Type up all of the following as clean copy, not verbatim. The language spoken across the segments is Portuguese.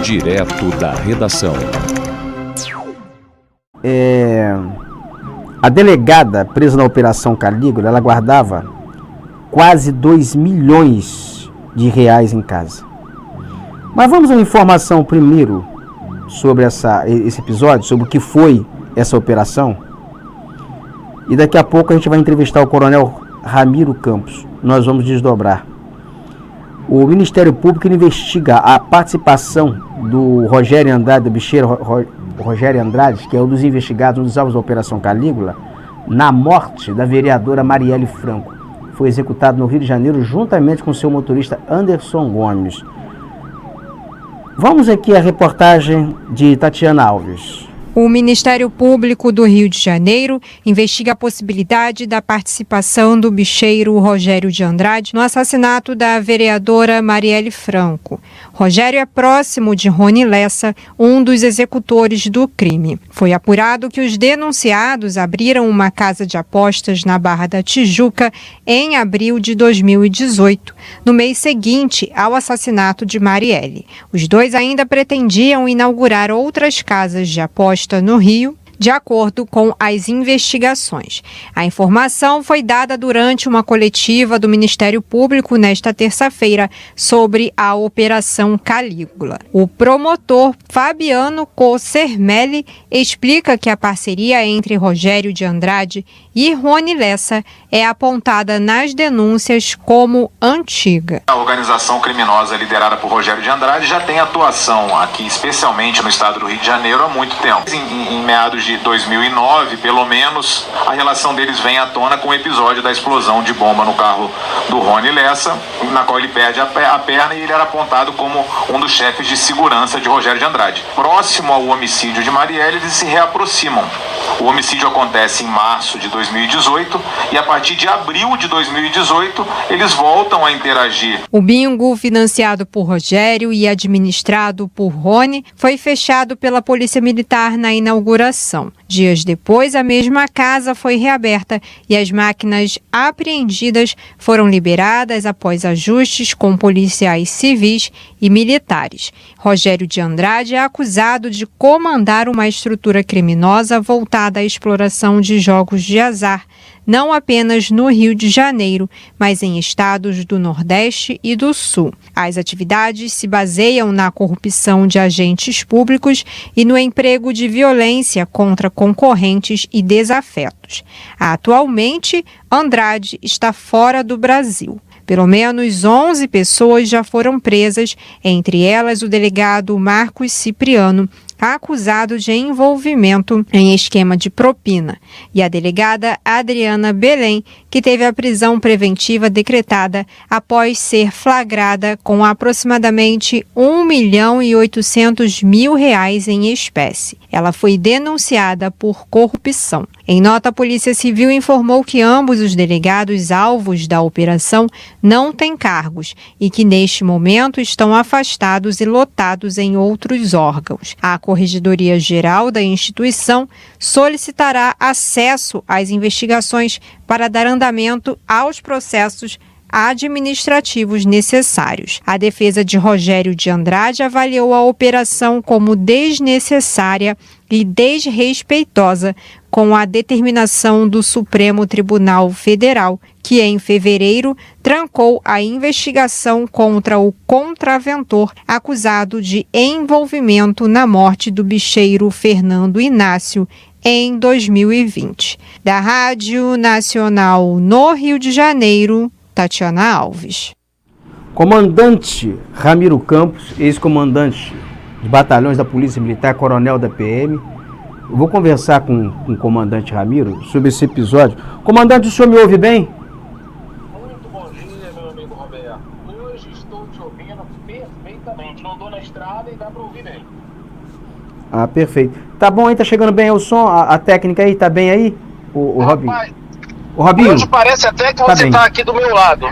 Direto da redação. A delegada presa na Operação Calígula, ela guardava quase 2 milhões de reais em casa. Mas vamos a uma informação primeiro sobre esse episódio, sobre o que foi essa operação. E daqui a pouco a gente vai entrevistar o Coronel Ramiro Campos. Nós vamos desdobrar. O Ministério Público investiga a participação do Rogério Andrade, do bicheiro Rogério Andrade, que é um dos investigados, um dos alvos da Operação Calígula, na morte da vereadora Marielle Franco. Foi executado no Rio de Janeiro juntamente com seu motorista Anderson Gomes. Vamos aqui à reportagem de Tatiana Alves. O Ministério Público do Rio de Janeiro investiga a possibilidade da participação do bicheiro Rogério de Andrade no assassinato da vereadora Marielle Franco. Rogério é próximo de Rony Lessa, um dos executores do crime. Foi apurado que os denunciados abriram uma casa de apostas na Barra da Tijuca em abril de 2018, no mês seguinte ao assassinato de Marielle. Os dois ainda pretendiam inaugurar outras casas de apostas no Rio, de acordo com as investigações. A informação foi dada durante uma coletiva do Ministério Público nesta terça-feira sobre a Operação Calígula. O promotor Fabiano Cossermelli explica que a parceria entre Rogério de Andrade e Rony Lessa é apontada nas denúncias como antiga. A organização criminosa liderada por Rogério de Andrade já tem atuação aqui, especialmente no estado do Rio de Janeiro, há muito tempo. Em meados de 2009, pelo menos, a relação deles vem à tona com o episódio da explosão de bomba no carro do Rony Lessa, na qual ele perde a perna e ele era apontado como um dos chefes de segurança de Rogério de Andrade. Próximo ao homicídio de Marielle, eles se reaproximam. O homicídio acontece em março de 2018 e a partir de abril de 2018 eles voltam a interagir. O bingo, financiado por Rogério e administrado por Rony, foi fechado pela Polícia Militar na inauguração. Dias depois, a mesma casa foi reaberta e as máquinas apreendidas foram liberadas após ajustes com policiais civis e militares. Rogério de Andrade é acusado de comandar uma estrutura criminosa voltada à exploração de jogos de azar, não apenas no Rio de Janeiro, mas em estados do Nordeste e do Sul. As atividades se baseiam na corrupção de agentes públicos e no emprego de violência contra concorrentes e desafetos. Atualmente, Andrade está fora do Brasil. Pelo menos 11 pessoas já foram presas, entre elas o delegado Marcos Cipriano, acusado de envolvimento em esquema de propina, e a delegada Adriana Belém, que teve a prisão preventiva decretada após ser flagrada com aproximadamente R$1.800.000 em espécie. Ela foi denunciada por corrupção. Em nota, a Polícia Civil informou que ambos os delegados alvos da operação não têm cargos e que neste momento estão afastados e lotados em outros órgãos. A Corregedoria Geral da instituição solicitará acesso às investigações para dar andamento aos processos administrativos necessários. A defesa de Rogério de Andrade avaliou a operação como desnecessária e desrespeitosa com a determinação do Supremo Tribunal Federal, que em fevereiro trancou a investigação contra o contraventor acusado de envolvimento na morte do bicheiro Fernando Inácio em 2020. Da Rádio Nacional no Rio de Janeiro, Tatiana Alves. Comandante Ramiro Campos, ex-comandante de batalhões da Polícia Militar, coronel da PM. Eu vou conversar com o comandante Ramiro sobre esse episódio. Comandante, o senhor me ouve bem? Muito bom dia, meu amigo Roberto. Hoje estou te ouvindo perfeitamente. Não estou na estrada e dá para ouvir bem. Ah, perfeito. Tá bom aí, tá chegando bem aí o som, a técnica aí, tá bem aí? O Robinho? O Robinho? Hoje parece até que tá você está aqui do meu lado.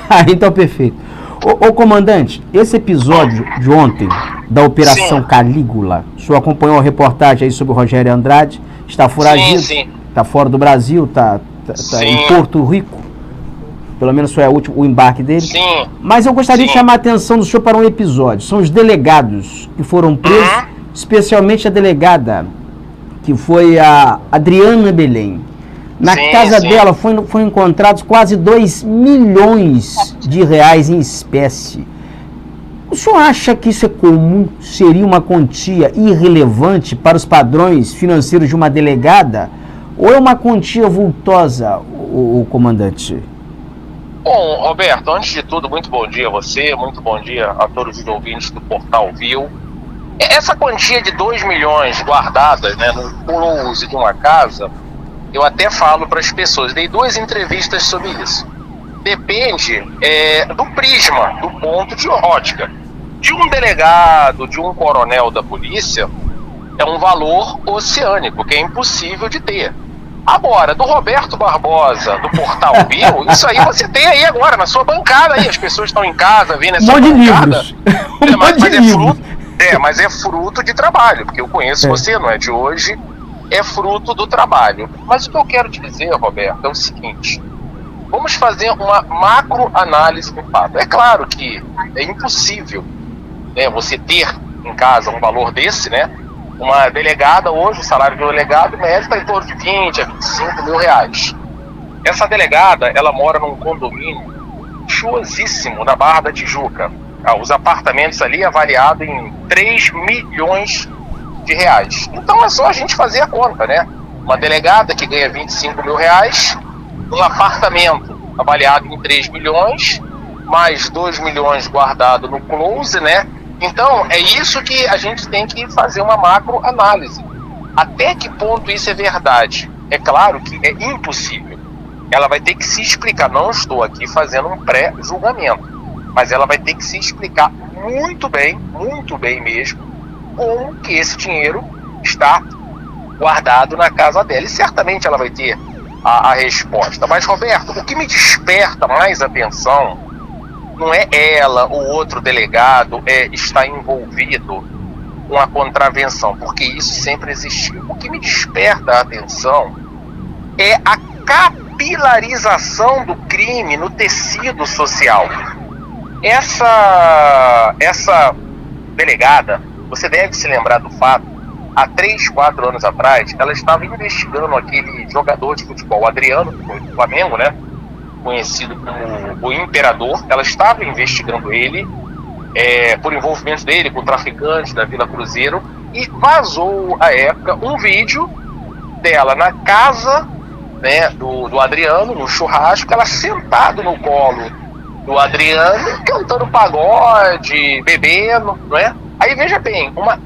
Ah, então perfeito. Ô comandante, esse episódio de ontem, da Operação Calígula, o senhor acompanhou a reportagem aí sobre o Rogério Andrade, está foragido, está fora do Brasil, está em Porto Rico. Pelo menos foi o embarque dele. Sim. Mas eu gostaria de Sim. chamar a atenção do senhor para um episódio. São os delegados que foram presos, especialmente a delegada, que foi a Adriana Belém. Na casa dela foram encontrados quase 2 milhões de reais em espécie. O senhor acha que isso é comum? Seria uma quantia irrelevante para os padrões financeiros de uma delegada? Ou é uma quantia vultosa, o comandante? Bom, Roberto, antes de tudo, muito bom dia a você, muito bom dia a todos os ouvintes do Portal Viu. Essa quantia de 2 milhões guardadas, né, no close de uma casa, eu até falo para as pessoas, dei 2 entrevistas sobre isso. Depende do prisma, do ponto de ótica. De um delegado, de um coronel da polícia, é um valor oceânico, que é impossível de ter. Agora, do Roberto Barbosa, do Portal Viu, isso aí você tem aí agora, na sua bancada aí, as pessoas estão em casa, vendo essa bancada. Livros. Mas é fruto de trabalho, porque eu conheço você, não é de hoje, é fruto do trabalho. Mas o que eu quero te dizer, Roberto, é o seguinte: vamos fazer uma macroanálise do fato. É claro que é impossível, né, você ter em casa um valor desse, né? Uma delegada hoje, o salário de um delegado médio está em torno de 20 a 25 mil reais. Essa delegada, ela mora num condomínio luxuosíssimo na Barra da Tijuca. Os apartamentos ali avaliados em 3 milhões de reais. Então é só a gente fazer a conta, né? Uma delegada que ganha 25 mil reais, um apartamento avaliado em 3 milhões, mais 2 milhões guardado no close, né? Então é isso que a gente tem que fazer uma macroanálise. Até que ponto isso é verdade? É claro que é impossível. Ela vai ter que se explicar. Não estou aqui fazendo um pré-julgamento, mas ela vai ter que se explicar muito bem mesmo, como que esse dinheiro está guardado na casa dela. E certamente ela vai ter a resposta. Mas, Roberto, o que me desperta mais atenção não é ela ou outro delegado estar envolvido com a contravenção, porque isso sempre existiu. O que me desperta a atenção é a capilarização do crime no tecido social. Essa delegada, você deve se lembrar do fato, há 3, 4 anos atrás, ela estava investigando aquele jogador de futebol, Adriano, que foi do Flamengo, né? Conhecido como o Imperador. Ela estava investigando ele por envolvimento dele com traficantes da Vila Cruzeiro, e vazou, à época, um vídeo dela na casa, né, do Adriano, no churrasco, ela sentada no colo do Adriano, cantando pagode, bebendo, não é? Aí veja bem, uma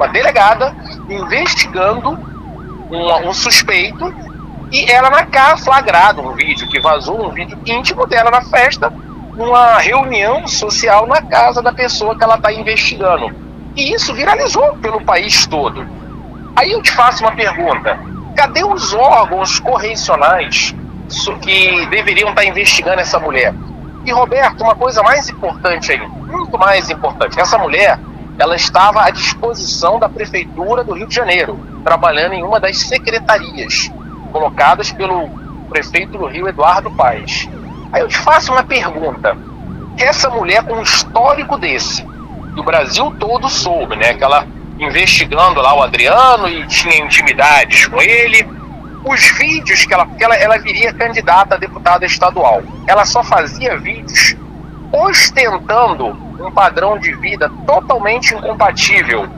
delegada investigando um suspeito, e ela na casa, flagrado um vídeo que vazou, um vídeo íntimo dela na festa, numa reunião social na casa da pessoa que ela está investigando. E isso viralizou pelo país todo. Aí eu te faço uma pergunta: cadê os órgãos correcionais que deveriam estar investigando essa mulher? E, Roberto, uma coisa mais importante ainda, muito mais importante, essa mulher, ela estava à disposição da Prefeitura do Rio de Janeiro, trabalhando em uma das secretarias colocadas pelo prefeito do Rio, Eduardo Paes. Aí eu te faço uma pergunta: essa mulher com um histórico desse, que o Brasil todo soube, né, que ela investigando lá o Adriano e tinha intimidades com ele, os vídeos que ela viria candidata a deputada estadual, ela só fazia vídeos ostentando um padrão de vida totalmente incompatível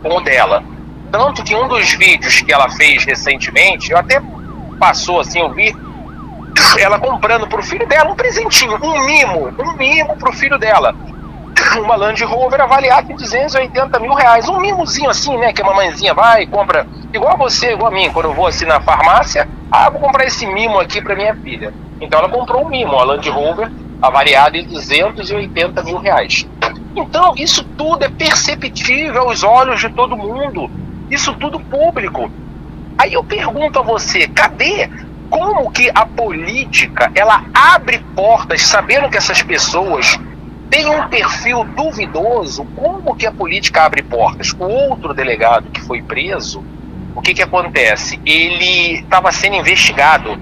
com o dela. Tanto que um dos vídeos que ela fez recentemente, eu até passou assim, eu vi ela comprando pro filho dela um presentinho, um mimo pro filho dela. Uma Land Rover avaliada em 280 mil reais. Um mimozinho assim, né, que a mamãezinha vai e compra, igual você, igual a mim, quando eu vou assim na farmácia, vou comprar esse mimo aqui pra minha filha. Então ela comprou um mimo, a Land Rover, avaliada em 280 mil reais. Então isso tudo é perceptível aos olhos de todo mundo, isso tudo público. Aí eu pergunto a você, como que a política, ela abre portas sabendo que essas pessoas têm um perfil duvidoso? Como que a política abre portas? O outro delegado que foi preso, o que acontece? Ele estava sendo investigado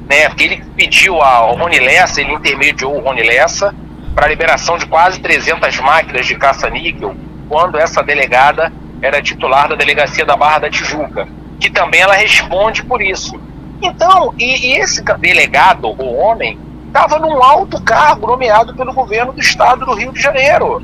né? Porque ele pediu ao Rony Lessa, ele intermediou o Rony Lessa para a liberação de quase 300 máquinas de caça-níquel, quando essa delegada era titular da delegacia da Barra da Tijuca, que também ela responde por isso. Então, e esse delegado, o homem, estava num alto cargo nomeado pelo governo do estado do Rio de Janeiro.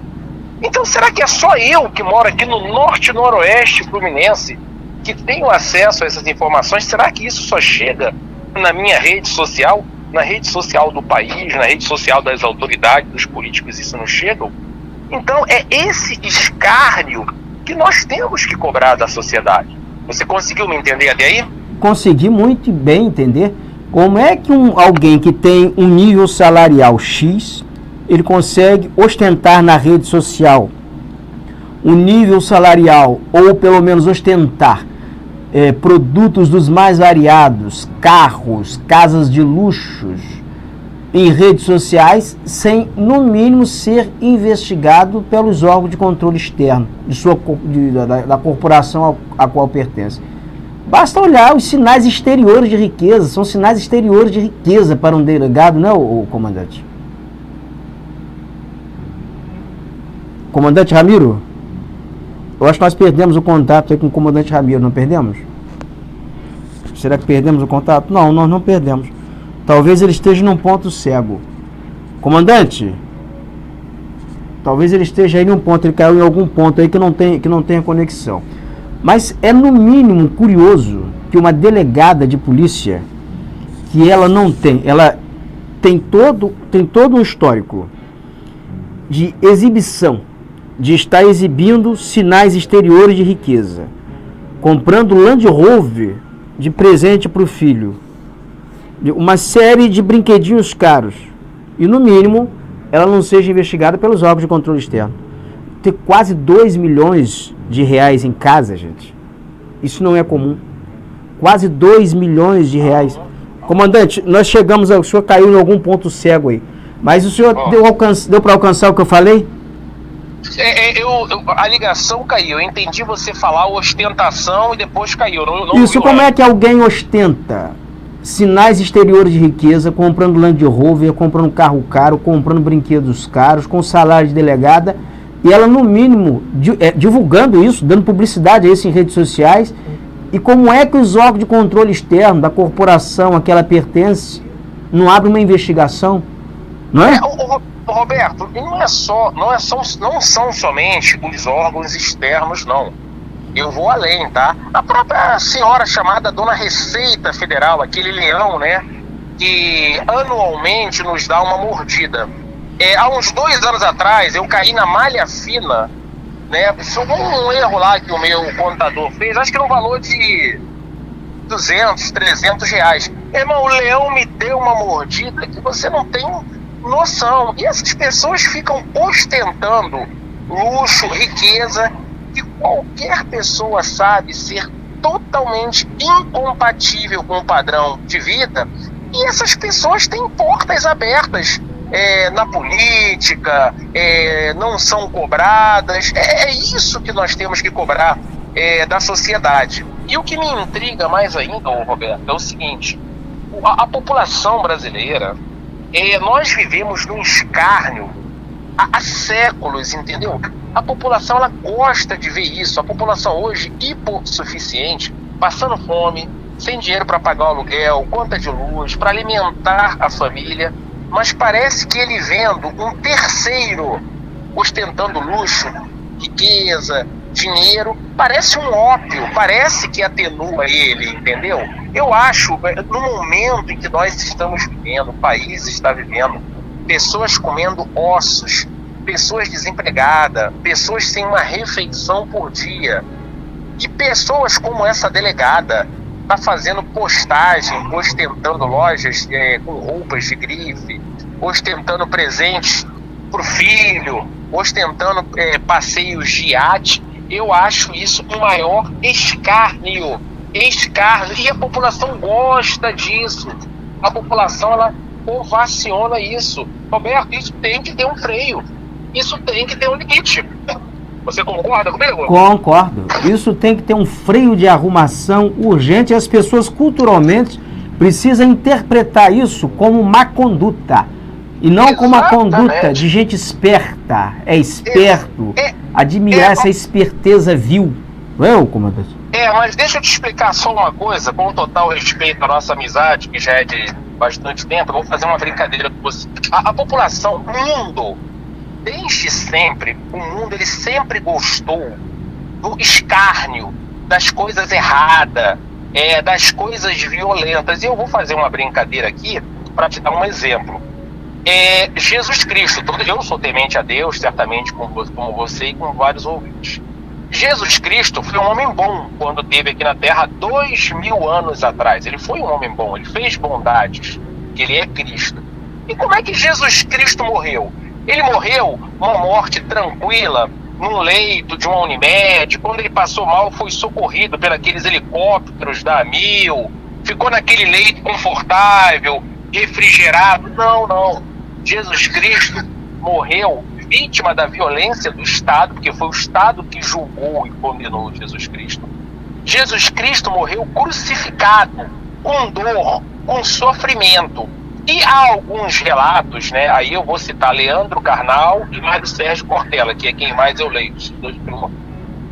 Então, será que é só eu que moro aqui no norte e noroeste fluminense que tenho acesso a essas informações? Será que isso só chega na minha rede social, na rede social do país, na rede social das autoridades, dos políticos, isso não chega? Então, é esse escárnio que nós temos que cobrar da sociedade. Você conseguiu me entender até aí? Consegui muito bem entender como é que alguém que tem um nível salarial X, ele consegue ostentar na rede social um nível salarial, ou pelo menos ostentar produtos dos mais variados, carros, casas de luxos, em redes sociais, sem, no mínimo, ser investigado pelos órgãos de controle externo da corporação a qual pertence. Basta olhar os sinais exteriores de riqueza, são sinais exteriores de riqueza para um delegado, não é, o comandante? Comandante Ramiro? Eu acho que nós perdemos o contato aí com o comandante Ramiro, não perdemos? Será que perdemos o contato? Não, nós não perdemos. Talvez ele esteja num ponto cego. Comandante, talvez ele esteja aí num ponto, ele caiu em algum ponto aí que não tem conexão. Mas é no mínimo curioso que uma delegada de polícia, que ela tem todo um histórico de exibição, de estar exibindo sinais exteriores de riqueza, comprando Land Rover de presente para o filho, uma série de brinquedinhos caros, e no mínimo ela não seja investigada pelos órgãos de controle externo. Ter quase 2 milhões de reais em casa, gente, isso não é comum. Quase 2 milhões de reais. Comandante, nós chegamos, o senhor caiu em algum ponto cego aí, mas o senhor deu para alcançar o que eu falei? A ligação caiu, eu entendi você falar ostentação e depois caiu. Isso, como é que alguém ostenta sinais exteriores de riqueza, comprando Land Rover, comprando carro caro, comprando brinquedos caros, com salário de delegada, e ela, no mínimo, divulgando isso, dando publicidade a isso em redes sociais? E como é que os órgãos de controle externo da corporação a que ela pertence não abrem uma investigação? Não é? Roberto, não são somente os órgãos externos, não. Eu vou além, tá? A própria senhora chamada Dona Receita Federal, aquele leão, né, que anualmente nos dá uma mordida. Há uns 2 anos atrás, eu caí na malha fina, né? Foi um erro lá que o meu contador fez, acho que no valor de 200, 300 reais. Irmão, o leão me deu uma mordida que você não tem noção. E essas pessoas ficam ostentando luxo, riqueza, que qualquer pessoa sabe ser totalmente incompatível com o padrão de vida. E essas pessoas têm portas abertas na política, não são cobradas. É isso que nós temos que cobrar da sociedade. E o que me intriga mais ainda, Roberto, é o seguinte: a população brasileira, nós vivemos num escárnio há séculos, entendeu? A população, ela gosta de ver isso. A população hoje hipossuficiente, passando fome, sem dinheiro para pagar o aluguel, conta de luz, para alimentar a família, mas parece que ele vendo um terceiro ostentando luxo, riqueza, dinheiro, parece um ópio, parece que atenua ele, entendeu? Eu acho, no momento em que nós estamos vivendo, o país está vivendo, pessoas comendo ossos, pessoas desempregadas, pessoas sem uma refeição por dia, e pessoas como essa delegada está fazendo postagem, ostentando lojas com roupas de grife, ostentando presentes para o filho, ostentando passeios de iate. Eu acho isso um maior escárnio. E a população gosta disso. A população, ela ovaciona isso. Roberto, isso tem que ter um freio. Isso tem que ter um limite. Você concorda comigo? Concordo. Isso tem que ter um freio de arrumação urgente. E as pessoas culturalmente precisa interpretar isso como má conduta e não como a conduta de gente esperta, esperto, admirar essa esperteza vil. Não é, comandante? Mas deixa eu te explicar só uma coisa, com total respeito à nossa amizade, que já é de bastante tempo. Eu vou fazer uma brincadeira com você. A população, o mundo, desde sempre, o mundo ele sempre gostou do escárnio, das coisas erradas, das coisas violentas. E eu vou fazer uma brincadeira aqui para te dar um exemplo. Jesus Cristo, eu não sou temente a Deus, certamente como você e com vários ouvintes. Jesus Cristo foi um homem bom quando esteve aqui na Terra 2000 anos atrás. Ele foi um homem bom, ele fez bondades, que ele é Cristo. E como é que Jesus Cristo morreu? Ele morreu uma morte tranquila, num leito de uma Unimed. Quando ele passou mal, foi socorrido por aqueles helicópteros da AMIL, ficou naquele leito confortável, refrigerado. Não. Jesus Cristo morreu vítima da violência do Estado, porque foi o Estado que julgou e condenou Jesus Cristo. Jesus Cristo morreu crucificado, com dor, com sofrimento. E há alguns relatos, né? Aí eu vou citar Leandro Carnal e Mário Sérgio Cortella, que é quem mais eu leio.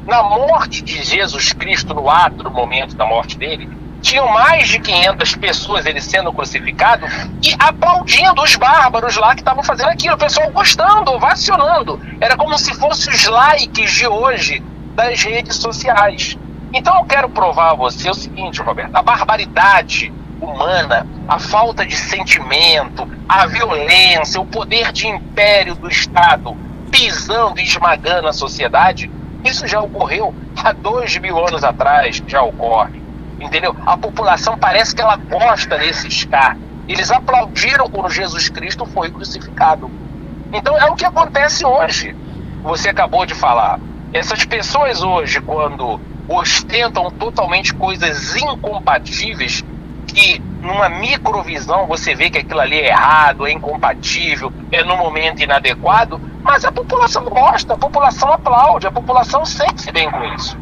Na morte de Jesus Cristo, no ato do momento da morte dele, tinham mais de 500 pessoas, ele sendo crucificado, e aplaudindo os bárbaros lá que estavam fazendo aquilo, o pessoal gostando, ovacionando. Era como se fossem os likes de hoje das redes sociais. Então eu quero provar a você o seguinte, Roberto: a barbaridade humana, a falta de sentimento, a violência, o poder de império do Estado pisando e esmagando a sociedade, isso já ocorreu há 2000 anos atrás, já ocorre. Entendeu? A população parece que ela gosta desse escárnio. Eles aplaudiram quando Jesus Cristo foi crucificado. Então é o que acontece hoje. Você acabou de falar. Essas pessoas hoje, quando ostentam totalmente coisas incompatíveis, que numa microvisão você vê que aquilo ali é errado, é incompatível, é no momento inadequado, mas a população gosta, a população aplaude, a população sente-se bem com isso.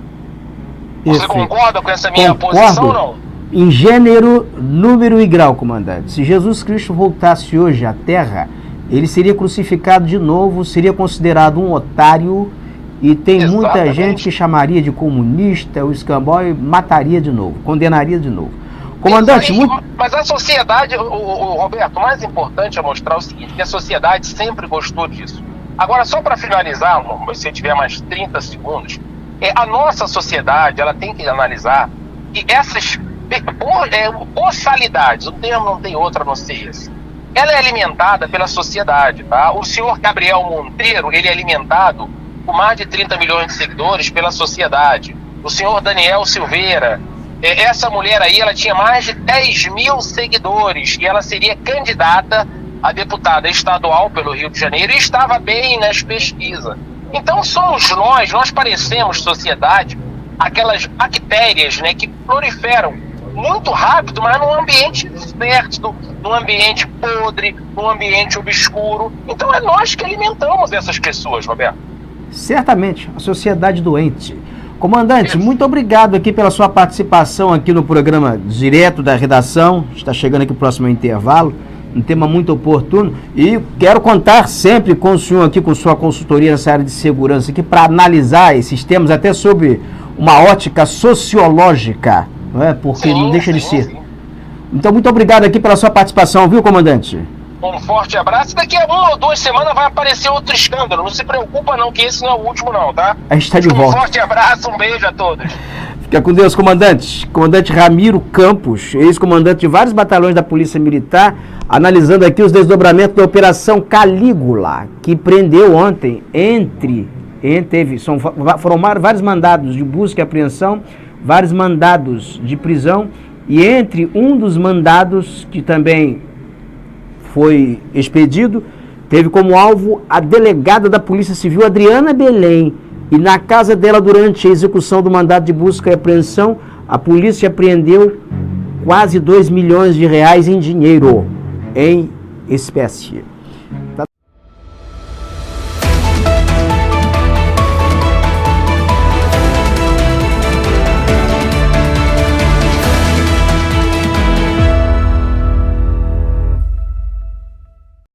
Você concorda com essa minha posição ou não? Em gênero, número e grau, comandante. Se Jesus Cristo voltasse hoje à Terra, ele seria crucificado de novo, seria considerado um otário, e tem muita gente que chamaria de comunista, o escambau, e mataria de novo, condenaria de novo. Comandante, mas a sociedade, o Roberto, o mais importante é mostrar o seguinte, que a sociedade sempre gostou disso. Agora, só para finalizar, se tiver mais 30 segundos, a nossa sociedade, ela tem que analisar que essas boçalidades, o termo não tem outra a não ser esse, ela é alimentada pela sociedade, tá? O senhor Gabriel Monteiro, ele é alimentado com mais de 30 milhões de seguidores pela sociedade. O senhor Daniel Silveira, essa mulher aí, ela tinha mais de 10 mil seguidores e ela seria candidata a deputada estadual pelo Rio de Janeiro e estava bem nas pesquisas. Então somos nós parecemos sociedade, aquelas bactérias, né, que proliferam muito rápido, mas num ambiente fértil, num ambiente podre, num ambiente obscuro. Então é nós que alimentamos essas pessoas, Roberto. Certamente, a sociedade doente. Comandante, muito obrigado aqui pela sua participação aqui no programa direto da redação. Está chegando aqui o próximo intervalo. Um tema muito oportuno, e quero contar sempre com o senhor aqui, com sua consultoria nessa área de segurança aqui, para analisar esses temas até sob uma ótica sociológica, não é? Porque não deixa de ser. Sim. Então, muito obrigado aqui pela sua participação, viu, comandante? Um forte abraço. Daqui a 1 ou 2 semanas vai aparecer outro escândalo. Não se preocupa não, que esse não é o último não, tá? A gente está de volta. Um forte abraço, um beijo a todos. Fica com Deus, comandante. Comandante Ramiro Campos, ex-comandante de vários batalhões da Polícia Militar, analisando aqui os desdobramentos da Operação Calígula, que prendeu ontem, foram vários mandados de busca e apreensão, vários mandados de prisão, e entre um dos mandados, que também foi expedido, teve como alvo a delegada da Polícia Civil, Adriana Belém. E na casa dela, durante a execução do mandado de busca e apreensão, a polícia apreendeu quase 2 milhões de reais em dinheiro, em espécie.